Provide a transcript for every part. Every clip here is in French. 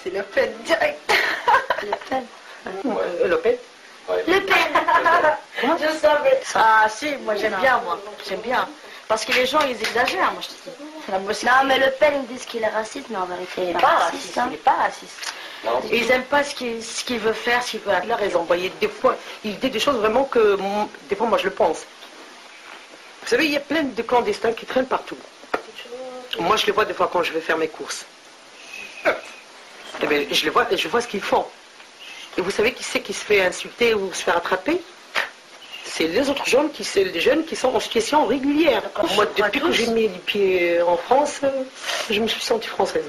c'est Le Pen direct. Le Pen. Le Pen. Le Pen. Je savais. Ah si, moi j'aime bien, moi. J'aime bien. Parce que les gens, ils exagèrent, moi je te dis. Non, mais Le Pen, ils disent qu'il est raciste, mais en vérité, il est Il n'est pas pas raciste. raciste, Hein. il n'est pas raciste. Ils n'aiment pas ce qu'il veut faire, ce qu'il veut Il a raison. Des fois, il dit des choses vraiment que des fois moi je le pense. Vous savez, il y a plein de clandestins qui traînent partout. Moi je les vois des fois quand je vais faire mes courses. Eh bien, je les vois et je vois ce qu'ils font. Et vous savez qui c'est qui se fait insulter ou se fait rattraper? C'est les autres jeunes qui sont en situation régulière. Moi, depuis que j'ai mis les pieds en France, je me suis sentie française.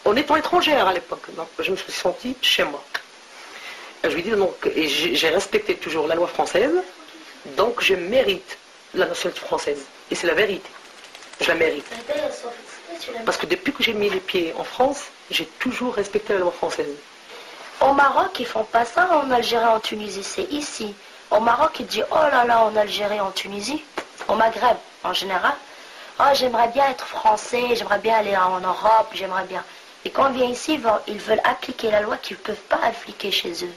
En étant étrangère à l'époque, je me suis sentie chez moi. Et je lui dis donc, et j'ai respecté toujours la loi française, donc je mérite la nationalité française. Et c'est la vérité. Je la mérite. Parce que depuis que j'ai mis les pieds en France, j'ai toujours respecté la loi française. Au Maroc, ils font pas ça, en Algérie, en Tunisie, c'est ici. Au Maroc, ils disent oh là là, en Algérie, en Tunisie, au Maghreb en général. Oh, j'aimerais bien être français, j'aimerais bien aller en Europe, j'aimerais bien. Et quand on vient ici, ils veulent appliquer la loi qu'ils ne peuvent pas appliquer chez eux.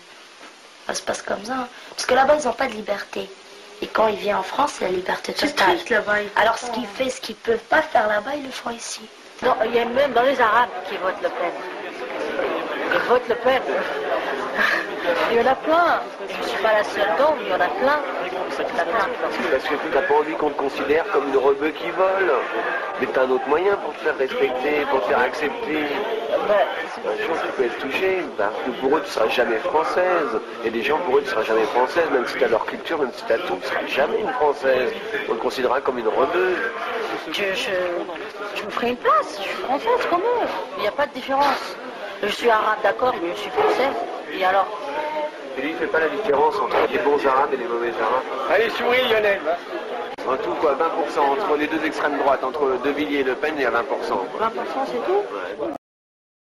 Ça se passe comme ça. Hein. Parce que là-bas, ils n'ont pas de liberté. Et quand ils viennent en France, c'est la liberté totale. Alors, ce qu'ils ne peuvent pas faire là-bas, ils le font ici. Non, il y a même dans les Arabes qui votent Le Pen. Ils votent Le Pen. Il y en a plein. Je ne suis pas la seule donc, il y en a plein. Parce que tu n'as pas envie qu'on te considère comme une rebeu qui vole. Mais tu as un autre moyen pour te faire respecter, pour te faire accepter. Je pense que tu peux être touché, parce que pour eux tu ne seras jamais française. Et des gens, pour eux tu ne seras jamais française, même si tu as leur culture, même si tu as tout, tu ne seras jamais une française. On te considérera comme une rebeu. Je me ferai une place, je suis française comme eux. Il n'y a pas de différence. Je suis arabe, d'accord, mais je suis français. Et alors? Et lui, il ne fait pas la différence entre les bons arabes et les mauvais arabes. Allez, souris Lionel. En tout, quoi, 20% entre les deux extrêmes droites, entre De Villiers et Le Pen, il y a 20%. 20% c'est tout?